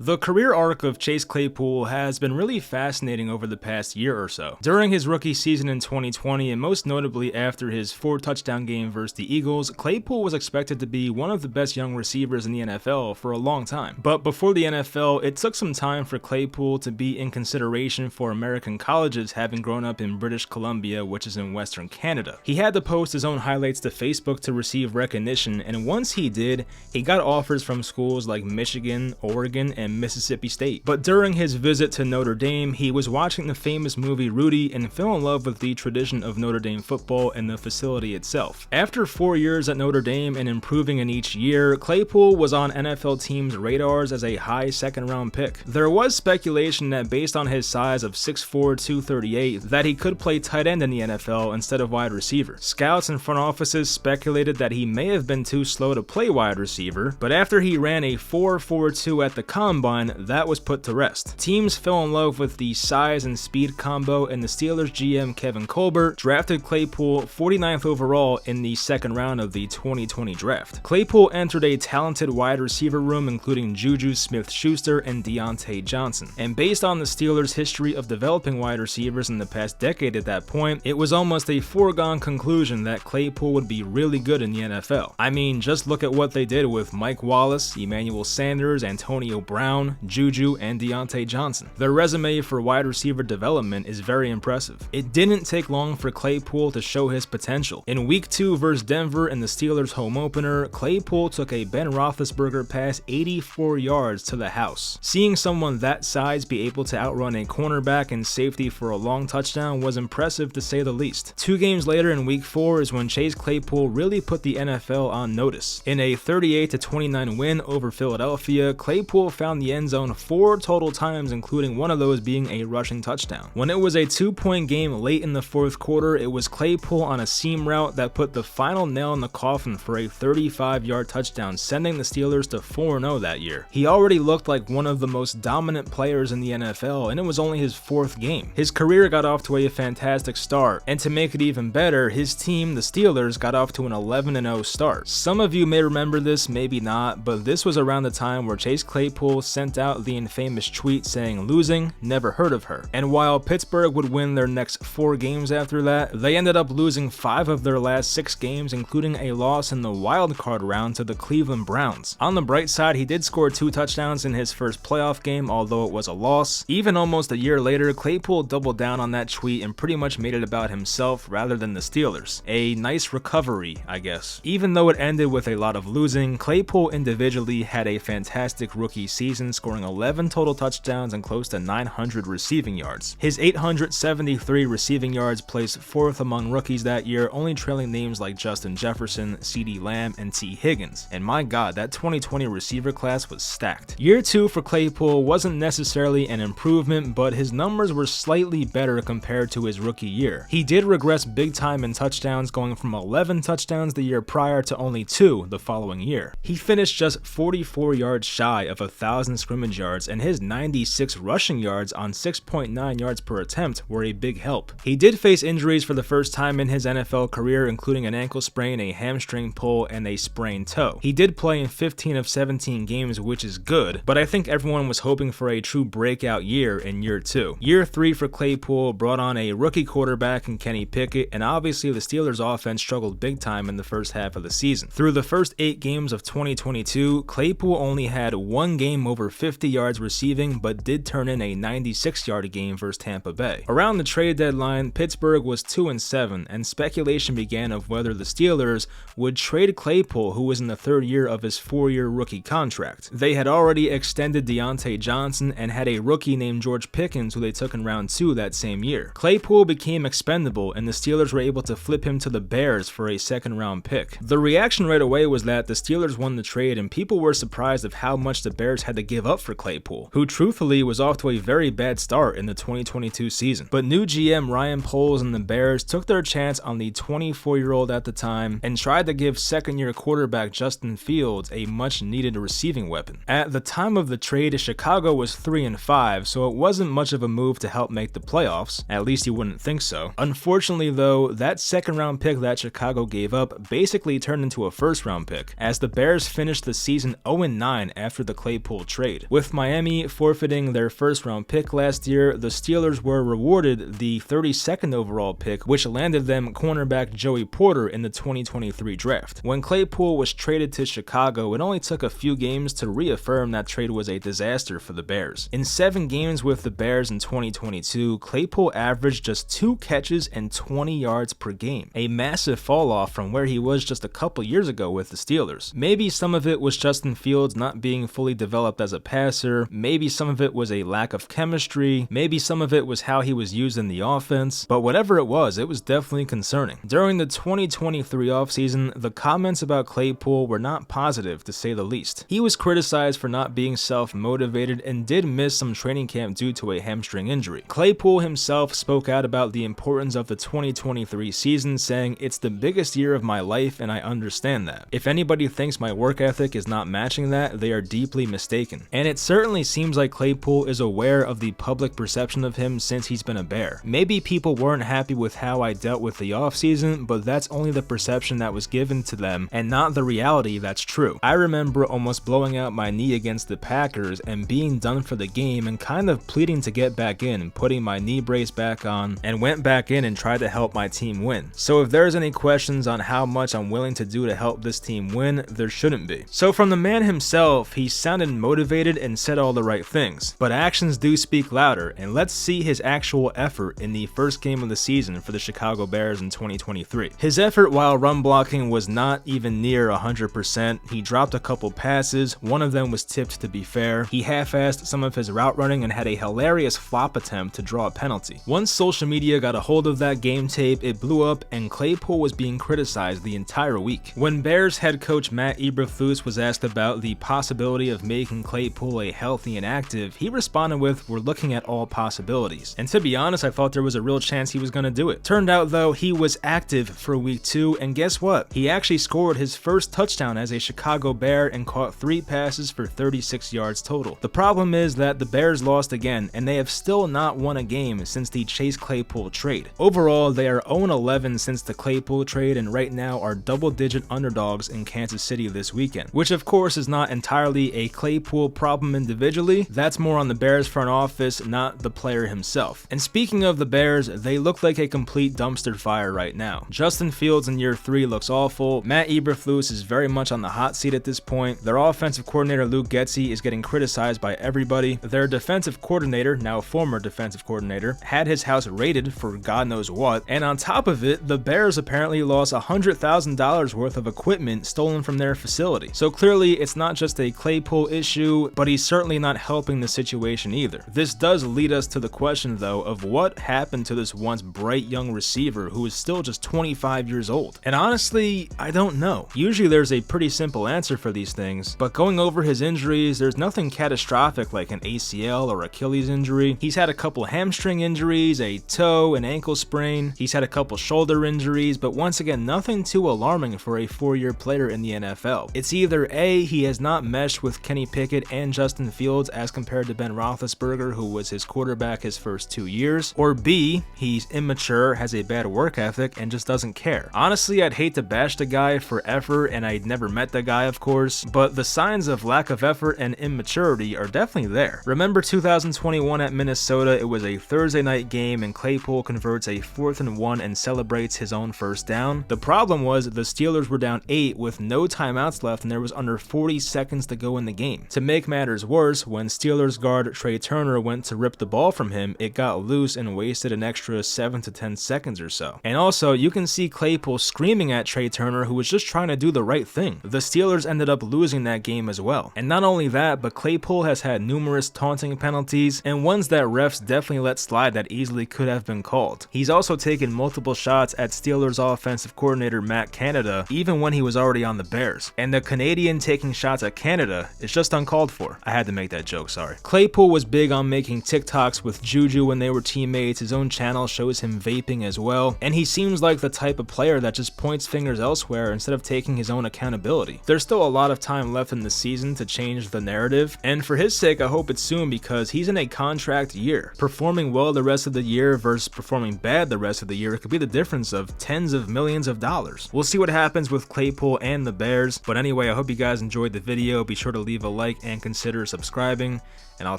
The career arc of Chase Claypool has been really fascinating over the past year or so. During his rookie season in 2020, and most notably after his 4-touchdown game versus the Eagles, Claypool was expected to be one of the best young receivers in the NFL for a long time. But before the NFL, it took some time for Claypool to be in consideration for American colleges, having grown up in British Columbia, which is in Western Canada. He had to post his own highlights to Facebook to receive recognition, and once he did, he got offers from schools like Michigan, Oregon, and Mississippi State. But during his visit to Notre Dame, he was watching the famous movie Rudy and fell in love with the tradition of Notre Dame football and the facility itself. After 4 years at Notre Dame and improving in each year, Claypool was on NFL teams' radars as a high second-round pick. There was speculation that based on his size of 6'4", 238, that he could play tight end in the NFL instead of wide receiver. Scouts and front offices speculated that he may have been too slow to play wide receiver, but after he ran a 4.42 at the combine, that was put to rest. Teams fell in love with the size and speed combo, and the Steelers GM Kevin Colbert drafted Claypool 49th overall in the second round of the 2020 draft. Claypool entered a talented wide receiver room including Juju Smith-Schuster and Deontay Johnson, and based on the Steelers' history of developing wide receivers in the past decade at that point, it was almost a foregone conclusion that Claypool would be really good in the NFL. I mean, just look at what they did with Mike Wallace, Emmanuel Sanders, Antonio Brown, Juju, and Deontay Johnson. Their resume for wide receiver development is very impressive. It didn't take long for Claypool to show his potential. In Week 2 versus Denver in the Steelers' home opener, Claypool took a Ben Roethlisberger pass 84 yards to the house. Seeing someone that size be able to outrun a cornerback and safety for a long touchdown was impressive to say the least. 2 games later in Week 4 is when Chase Claypool really put the NFL on notice. In a 38-29 win over Philadelphia, Claypool found the end zone 4 total times, including one of those being a rushing touchdown. When it was a 2-point game late in the fourth quarter, it was Claypool on a seam route that put the final nail in the coffin for a 35-yard touchdown, sending the Steelers to 4-0 that year. He already looked like one of the most dominant players in the NFL, and it was only his 4th game. His career got off to a fantastic start, and to make it even better, his team, the Steelers, got off to an 11-0 start. Some of you may remember this, maybe not, but this was around the time where Chase Claypool sent out the infamous tweet saying, "Losing, never heard of her." And while Pittsburgh would win their next 4 games after that, they ended up losing 5 of their last 6 games, including a loss in the wild card round to the Cleveland Browns. On the bright side, he did score 2 touchdowns in his first playoff game, although it was a loss. Even almost a year later, Claypool doubled down on that tweet and pretty much made it about himself rather than the Steelers. A nice recovery, I guess. Even though it ended with a lot of losing, Claypool individually had a fantastic rookie season, scoring 11 total touchdowns and close to 900 receiving yards. His 873 receiving yards placed 4th among rookies that year, only trailing names like Justin Jefferson, CeeDee Lamb, and T. Higgins. And my god, that 2020 receiver class was stacked. Year 2 for Claypool wasn't necessarily an improvement, but his numbers were slightly better compared to his rookie year. He did regress big time in touchdowns, going from 11 touchdowns the year prior to only 2 the following year. He finished just 44 yards shy of 1,000 scrimmage yards, and his 96 rushing yards on 6.9 yards per attempt were a big help. He did face injuries for the first time in his NFL career, including an ankle sprain, a hamstring pull, and a sprained toe. He did play in 15 of 17 games, which is good, but I think everyone was hoping for a true breakout year in year 2. Year 3 for Claypool brought on a rookie quarterback in Kenny Pickett, and obviously the Steelers offense struggled big time in the first half of the season. Through the first 8 games of 2022, Claypool only had 1 game over 50 yards receiving, but did turn in a 96-yard game versus Tampa Bay. Around the trade deadline, Pittsburgh was 2-7, and speculation began of whether the Steelers would trade Claypool, who was in the 3rd year of his 4-year rookie contract. They had already extended Deontay Johnson and had a rookie named George Pickens, who they took in round 2 that same year. Claypool became expendable, and the Steelers were able to flip him to the Bears for a 2nd-round pick. The reaction right away was that the Steelers won the trade, and people were surprised of how much the Bears had to give up for Claypool, who truthfully was off to a very bad start in the 2022 season. But new GM Ryan Poles and the Bears took their chance on the 24-year-old at the time and tried to give 2nd-year quarterback Justin Fields a much-needed receiving weapon. At the time of the trade, Chicago was 3-5, so it wasn't much of a move to help make the playoffs, at least you wouldn't think so. Unfortunately though, that 2nd-round pick that Chicago gave up basically turned into a 1st-round pick, as the Bears finished the season 0-9 after the Claypool trade. With Miami forfeiting their first-round pick last year, the Steelers were rewarded the 32nd overall pick, which landed them cornerback Joey Porter in the 2023 draft. When Claypool was traded to Chicago, it only took a few games to reaffirm that trade was a disaster for the Bears. In 7 games with the Bears in 2022, Claypool averaged just 2 catches and 20 yards per game, a massive fall off from where he was just a couple years ago with the Steelers. Maybe some of it was Justin Fields not being fully developed as a passer, maybe some of it was a lack of chemistry, maybe some of it was how he was used in the offense, but whatever it was definitely concerning. During the 2023 offseason, the comments about Claypool were not positive to say the least. He was criticized for not being self-motivated and did miss some training camp due to a hamstring injury. Claypool himself spoke out about the importance of the 2023 season, saying, "It's the biggest year of my life and I understand that. If anybody thinks my work ethic is not matching that, they are deeply mistaken." And it certainly seems like Claypool is aware of the public perception of him since he's been a Bear. Maybe people weren't happy with how I dealt with the offseason, but that's only the perception that was given to them and not the reality that's true. I remember almost blowing out my knee against the Packers and being done for the game and kind of pleading to get back in and putting my knee brace back on and went back in and tried to help my team win. So if there's any questions on how much I'm willing to do to help this team win, there shouldn't be. So from the man himself, he sounded motivated and said all the right things, but actions do speak louder, and let's see his actual effort in the first game of the season for the Chicago Bears in 2023. His effort while run blocking was not even near 100%. He dropped a couple passes, one of them was tipped to be fair. He half-assed some of his route running and had a hilarious flop attempt to draw a penalty. Once social media got a hold of that game tape, it blew up and Claypool was being criticized the entire week. When Bears head coach Matt Eberflus was asked about the possibility of making Claypool a healthy and active, he responded with, "We're looking at all possibilities." And to be honest, I thought there was a real chance he was going to do it. Turned out though, he was active for week 2, and guess what? He actually scored his first touchdown as a Chicago Bear and caught 3 passes for 36 yards total. The problem is that the Bears lost again, and they have still not won a game since the Chase Claypool trade. Overall, they are 0-11 since the Claypool trade and right now are double-digit underdogs in Kansas City this weekend, which of course is not entirely a Claypool problem individually. That's more on the Bears front office, not the player himself. And speaking of the Bears, they look like a complete dumpster fire right now. Justin Fields in year 3 looks awful. Matt Eberflus is very much on the hot seat at this point. Their offensive coordinator Luke Getsy is getting criticized by everybody. Their defensive coordinator, now former defensive coordinator, had his house raided for God knows what, and on top of it, the Bears apparently lost $100,000 worth of equipment stolen from their facility. So clearly it's not just a Claypool issue, but he's certainly not helping the situation either. This does lead us to the question though of what happened to this once bright young receiver who is still just 25 years old. And honestly, I don't know. Usually there's a pretty simple answer for these things, but going over his injuries, there's nothing catastrophic like an ACL or Achilles injury. He's had a couple hamstring injuries, a toe, an ankle sprain. He's had a couple shoulder injuries, but once again, nothing too alarming for a 4-year player in the NFL. It's either A, he has not meshed with Kenny Pickett and Justin Fields as compared to Ben Roethlisberger, who was his quarterback his first 2 years, or B, he's immature, has a bad work ethic, and just doesn't care. Honestly, I'd hate to bash the guy for effort, and I'd never met the guy, of course, but the signs of lack of effort and immaturity are definitely there. Remember 2021 at Minnesota? It was a Thursday night game, and Claypool converts a 4th and 1 and celebrates his own first down. The problem was the Steelers were down 8 with no timeouts left, and there was under 40 seconds to go in the game. To make matters worse, when Steelers guard Trey Turner went to rip the ball from him, it got loose and wasted an extra 7 to 10 seconds or so. And also, you can see Claypool screaming at Trey Turner, who was just trying to do the right thing. The Steelers ended up losing that game as well. And not only that, but Claypool has had numerous taunting penalties, and ones that refs definitely let slide that easily could have been called. He's also taken multiple shots at Steelers offensive coordinator Matt Canada, even when he was already on the Bears. And the Canadian taking shots at Canada is just uncalled for. I had to make that joke, sorry. Claypool was big on making TikToks with Juju when they were teammates. His own channel shows him vaping as well, and he seems like the type of player that just points fingers elsewhere instead of taking his own accountability. There's still a lot of time left in the season to change the narrative, and for his sake I hope it's soon because he's in a contract year. Performing well the rest of the year versus performing bad the rest of the year could be the difference of tens of millions of dollars. We'll see what happens with Claypool and the Bears, but anyway, I hope you guys enjoyed the video. Be sure to leave a like like and consider subscribing, and I'll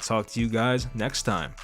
talk to you guys next time.